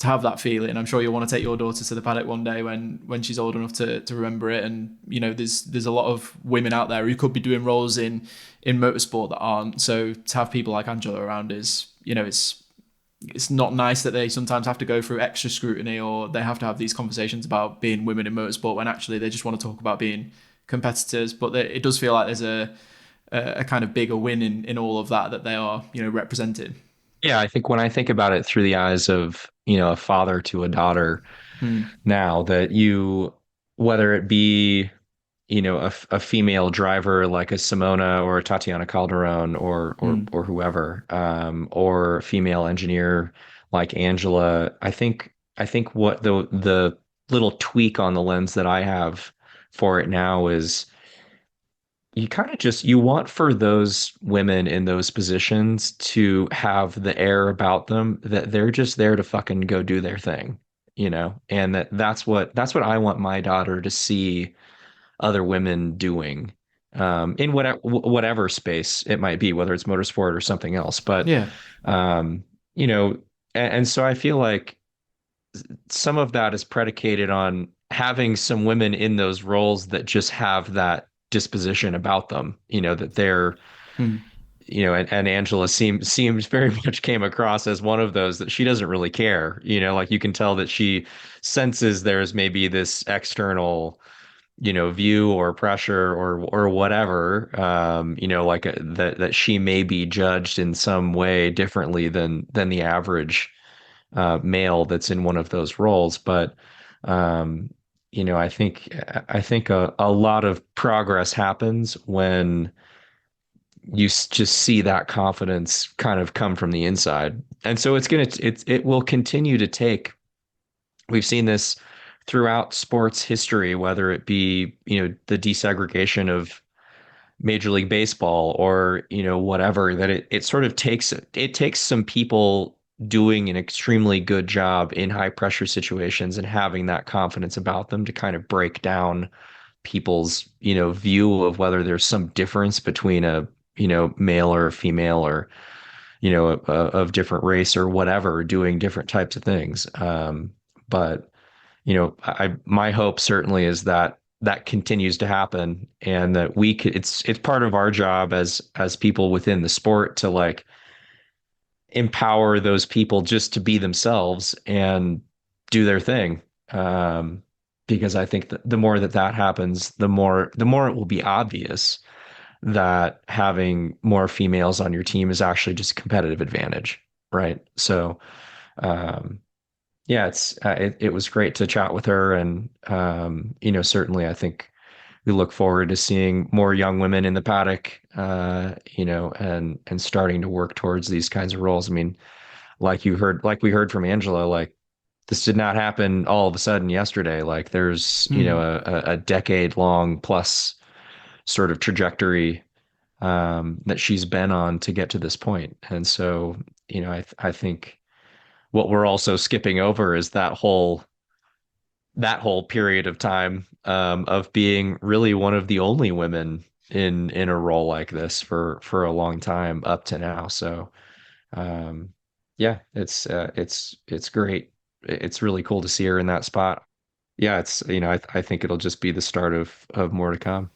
have that feeling. I'm sure you'll want to take your daughter to the paddock one day when she's old enough to remember it. And there's a lot of women out there who could be doing roles in motorsport that aren't. So to have people like Angela around is it's not nice that they sometimes have to go through extra scrutiny, or they have to have these conversations about being women in motorsport when actually they just want to talk about being competitors. But it does feel like there's a kind of bigger win in all of that they are, represented. Yeah, I think when I think about it through the eyes of, a father to a daughter, now that whether it be, a female driver like a Simona or a Tatiana Calderon or whoever, or a female engineer like Angela, I think what the little tweak on the lens that I have for it now is you kind of you want for those women in those positions to have the air about them that they're just there to fucking go do their thing, and that's what I want my daughter to see other women doing, in whatever space it might be, whether it's motorsport or something else. But yeah, and so I feel like some of that is predicated on having some women in those roles that just have that disposition about them, that they're, and Angela seems very much came across as one of those that she doesn't really care, like you can tell that she senses there's maybe this external, view or pressure or whatever, like that she may be judged in some way differently than the average male that's in one of those roles. But I think a lot of progress happens when you just see that confidence kind of come from the inside. And so it will continue to take, we've seen this throughout sports history, whether it be, the desegregation of Major League Baseball or, whatever, that it sort of takes some people doing an extremely good job in high pressure situations and having that confidence about them to kind of break down people's, view of whether there's some difference between a, male or a female or, of different race or whatever, doing different types of things. But my hope certainly is that continues to happen, and that it's part of our job as people within the sport to like empower those people just to be themselves and do their thing. Because I think that the more that happens, the more it will be obvious that having more females on your team is actually just a competitive advantage. Right. So, yeah, it was great to chat with her, and certainly I think we look forward to seeing more young women in the paddock, and starting to work towards these kinds of roles. I mean, like we heard from Angela, like this did not happen all of a sudden yesterday. Like there's a decade long plus sort of trajectory that she's been on to get to this point, and so I think what we're also skipping over is that whole period of time of being really one of the only women in a role like this for a long time up to now. So yeah, it's great. It's really cool to see her in that spot. Yeah, it's I think it'll just be the start of more to come.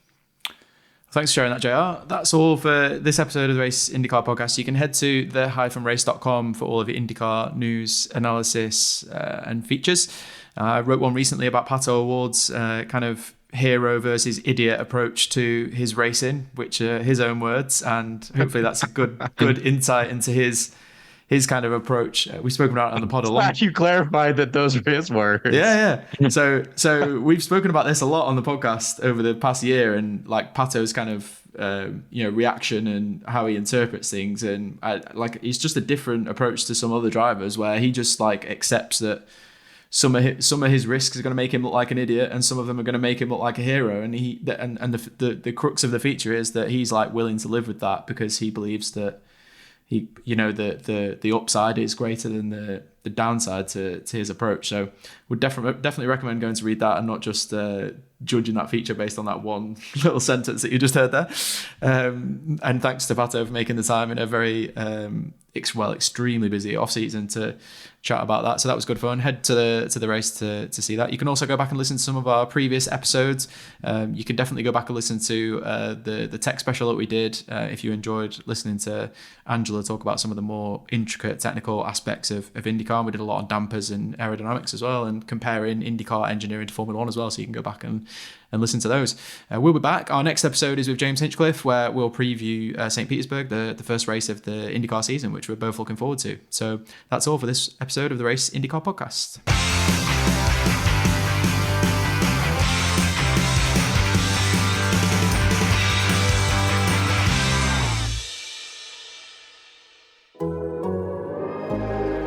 Thanks for sharing that, JR. That's all for this episode of the Race IndyCar Podcast. You can head to the-race.com for all of your IndyCar news, analysis, and features. I wrote one recently about Pato Awards, kind of hero versus idiot approach to his racing, which are his own words, and hopefully that's a good insight into his kind of approach. We've spoken about it on the pod a lot. Glad you clarified that those are his words. Yeah. So we've spoken about this a lot on the podcast over the past year, and like Pato's kind of reaction and how he interprets things, and it's just a different approach to some other drivers where he just like accepts that some of his risks are going to make him look like an idiot, and some of them are going to make him look like a hero. And the crux of the feature is that he's like willing to live with that because he believes that the upside is greater than the downside to his approach. So would definitely recommend going to read that and not just judging that feature based on that one little sentence that you just heard there. And thanks to Pato for making the time in a very extremely busy off season to chat about that. So that was good fun. Head to the race to see that. You can also go back and listen to some of our previous episodes. You can definitely go back and listen to the tech special that we did if you enjoyed listening to Angela talk about some of the more intricate technical aspects of IndyCar. We did a lot on dampers and aerodynamics as well, and comparing IndyCar engineering to Formula 1 as well, so you can go back and listen to those. We'll be back. Our next episode is with James Hinchcliffe, where we'll preview St. Petersburg, the first race of the IndyCar season, which we're both looking forward to. So that's all for this episode of the Race IndyCar Podcast.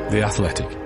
The Athletic.